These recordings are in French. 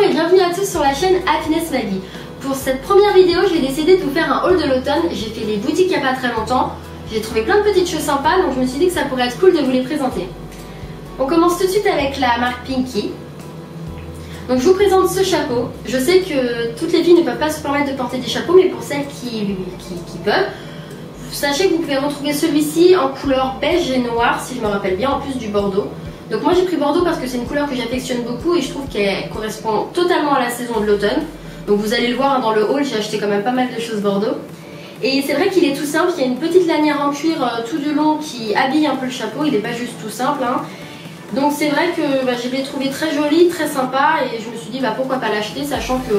Bonjour et bienvenue à tous sur la chaîne Happiness Maggie. Pour cette première vidéo, j'ai décidé de vous faire un haul de l'automne. J'ai fait les boutiques il n'y a pas très longtemps. J'ai trouvé plein de petites choses sympas, donc je me suis dit que ça pourrait être cool de vous les présenter. On commence tout de suite avec la marque Pinky. Donc je vous présente ce chapeau. Je sais que toutes les filles ne peuvent pas se permettre de porter des chapeaux, mais pour celles qui peuvent, sachez que vous pouvez retrouver celui-ci en couleur beige et noir, si je me rappelle bien, en plus du bordeaux. Donc moi j'ai pris bordeaux parce que c'est une couleur que j'affectionne beaucoup et je trouve qu'elle correspond totalement à la saison de l'automne. Donc vous allez le voir dans le haul, j'ai acheté quand même pas mal de choses bordeaux. Et c'est vrai qu'il est tout simple, il y a une petite lanière en cuir tout du long qui habille un peu le chapeau, il n'est pas juste tout simple. Donc c'est vrai que je l'ai trouvé très joli, très sympa et je me suis dit pourquoi pas l'acheter, sachant que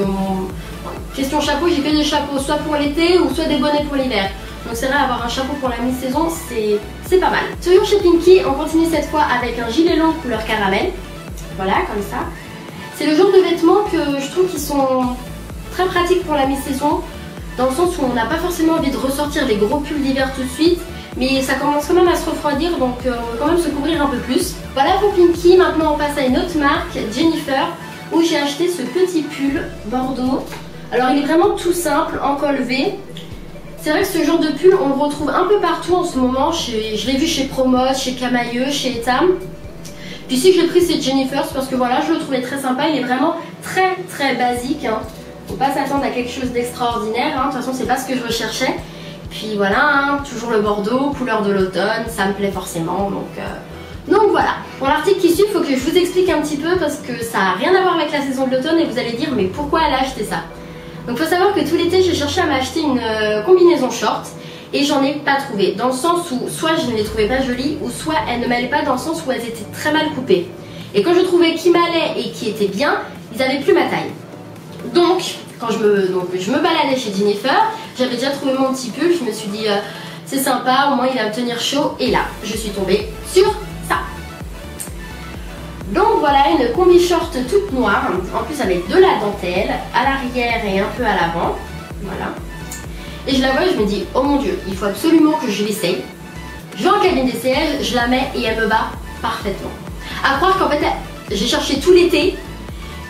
question chapeau, j'ai fait des chapeaux soit pour l'été ou soit des bonnets pour l'hiver. Donc c'est vrai, avoir un chapeau pour la mi-saison, c'est pas mal. Toujours chez Pinky, on continue cette fois avec un gilet long couleur caramel. Voilà, comme ça. C'est le genre de vêtements que je trouve qui sont très pratiques pour la mi-saison, dans le sens où on n'a pas forcément envie de ressortir les gros pulls d'hiver tout de suite, mais ça commence quand même à se refroidir, donc on veut quand même se couvrir un peu plus. Voilà pour Pinky. Maintenant on passe à une autre marque, Jennifer, où j'ai acheté ce petit pull bordeaux. Alors il est vraiment tout simple, en col V. C'est vrai que ce genre de pull, on le retrouve un peu partout en ce moment. Je l'ai vu chez Promos, chez Camailleux, chez Etam. Puis si j'ai pris c'est Jennifer, parce que voilà, je le trouvais très sympa. Il est vraiment très basique. Faut pas s'attendre à quelque chose d'extraordinaire. De toute façon, c'est pas ce que je recherchais. Puis voilà, toujours le bordeaux, couleur de l'automne, ça me plaît forcément. Donc voilà. Pour l'article qui suit, il faut que je vous explique un petit peu parce que ça n'a rien à voir avec la saison de l'automne et vous allez dire mais pourquoi elle a acheté ça? Donc il faut savoir que tout l'été j'ai cherché à m'acheter une combinaison short et j'en ai pas trouvé, dans le sens où soit je ne les trouvais pas jolies ou soit elles ne m'allaient pas, dans le sens où elles étaient très mal coupées. Et quand je trouvais qui m'allaient et qui étaient bien, ils n'avaient plus ma taille. Donc quand je me baladais chez Jennifer, j'avais déjà trouvé mon petit pull, je me suis dit c'est sympa, au moins il va me tenir chaud, et là je suis tombée sur ça. Donc voilà, une combi short toute noire, en plus avec de la dentelle, à l'arrière et un peu à l'avant, voilà. Et je la vois et je me dis, oh mon dieu, il faut absolument que je l'essaye. Je vais en cabine d'essayage, je la mets et elle me va parfaitement. À croire qu'en fait, j'ai cherché tout l'été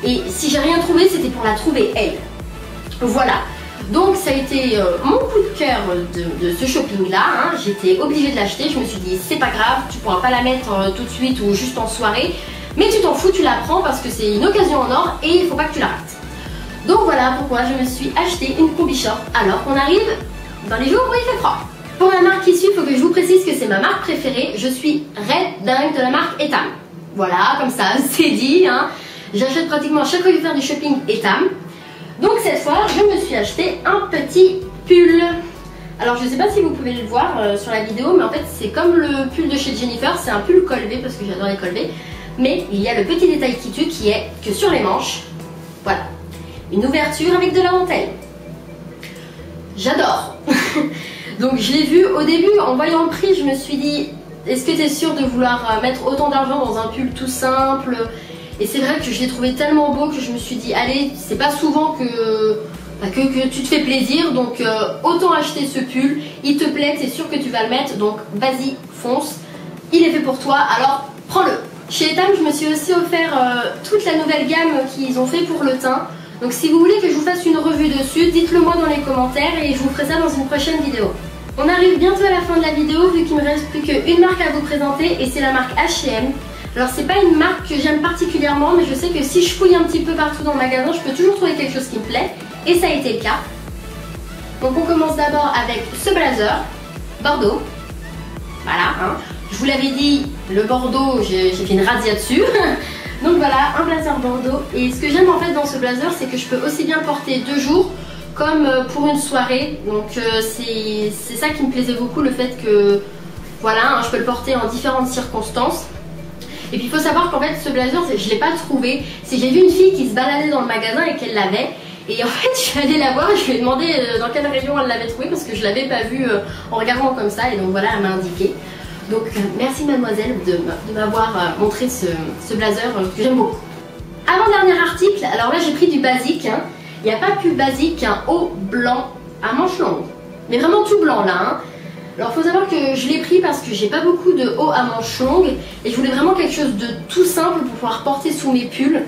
et si j'ai rien trouvé, c'était pour la trouver elle. Voilà. Donc ça a été mon coup de cœur de ce shopping là, J'étais obligée de l'acheter, je me suis dit c'est pas grave, tu pourras pas la mettre tout de suite ou juste en soirée, mais tu t'en fous, tu la prends parce que c'est une occasion en or et il faut pas que tu la rates. Donc voilà pourquoi je me suis acheté une combi short alors qu'on arrive dans les jours où il fait froid. Pour la marque qui suit, il faut que je vous précise que c'est ma marque préférée, je suis red dingue de la marque Etam. Voilà, comme ça c'est dit, J'achète pratiquement à chaque fois que je vais faire du shopping Etam. Donc cette fois, je me suis acheté un petit pull. Alors je ne sais pas si vous pouvez le voir sur la vidéo, mais en fait c'est comme le pull de chez Jennifer, c'est un pull col V parce que j'adore les col V. Mais il y a le petit détail qui tue qui est que sur les manches, voilà, une ouverture avec de la dentelle. J'adore. Donc je l'ai vu au début, en voyant le prix, je me suis dit, est-ce que tu es sûre de vouloir mettre autant d'argent dans un pull tout simple? Et c'est vrai que je l'ai trouvé tellement beau que je me suis dit, allez, c'est pas souvent que tu te fais plaisir, donc autant acheter ce pull, il te plaît, t'es sûr que tu vas le mettre, donc vas-y, fonce, il est fait pour toi, alors prends-le. Chez Etam, je me suis aussi offert toute la nouvelle gamme qu'ils ont fait pour le teint, donc si vous voulez que je vous fasse une revue dessus, dites-le moi dans les commentaires et je vous ferai ça dans une prochaine vidéo. On arrive bientôt à la fin de la vidéo, vu qu'il me reste plus qu'une marque à vous présenter et c'est la marque H&M. Alors c'est pas une marque que j'aime particulièrement, mais je sais que si je fouille un petit peu partout dans le magasin, je peux toujours trouver quelque chose qui me plaît, et ça a été le cas. Donc on commence d'abord avec ce blazer, bordeaux, voilà, Je vous l'avais dit, le bordeaux, j'ai fait une razzia dessus, donc voilà, un blazer bordeaux, et ce que j'aime en fait dans ce blazer, c'est que je peux aussi bien porter 2 jours, comme pour une soirée, donc c'est ça qui me plaisait beaucoup, le fait que, voilà, je peux le porter en différentes circonstances. Et puis il faut savoir qu'en fait ce blazer, je ne l'ai pas trouvé. C'est j'ai vu une fille qui se baladait dans le magasin et qu'elle l'avait. Et en fait je suis allée la voir et je lui ai demandé dans quelle région elle l'avait trouvé parce que je ne l'avais pas vu en regardant comme ça. Et donc voilà, elle m'a indiqué. Donc merci mademoiselle de m'avoir montré ce blazer que j'aime beaucoup. Avant-dernier article, alors là j'ai pris du basique. Il n'y a pas plus basique qu'un haut blanc à manches longues. Mais vraiment tout blanc là. Alors il faut savoir que je l'ai pris parce que j'ai pas beaucoup de haut à manches longues et je voulais vraiment quelque chose de tout simple pour pouvoir porter sous mes pulls.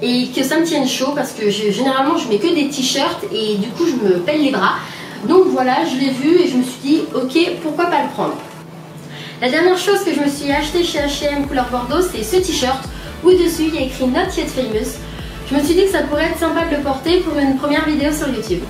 et que ça me tienne chaud parce que généralement je mets que des t-shirts et du coup je me pèle les bras. Donc voilà, je l'ai vu et je me suis dit ok, pourquoi pas le prendre. La dernière chose que je me suis acheté chez H&M couleur Bordeaux, c'est ce t-shirt où dessus il y a écrit Not Yet Famous. Je me suis dit que ça pourrait être sympa de le porter pour une première vidéo sur YouTube.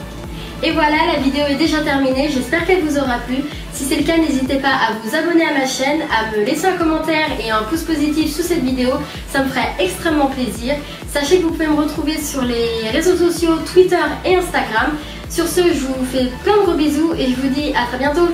Et voilà, la vidéo est déjà terminée, j'espère qu'elle vous aura plu. Si c'est le cas, n'hésitez pas à vous abonner à ma chaîne, à me laisser un commentaire et un pouce positif sous cette vidéo, ça me ferait extrêmement plaisir. Sachez que vous pouvez me retrouver sur les réseaux sociaux Twitter et Instagram. Sur ce, je vous fais plein de gros bisous et je vous dis à très bientôt.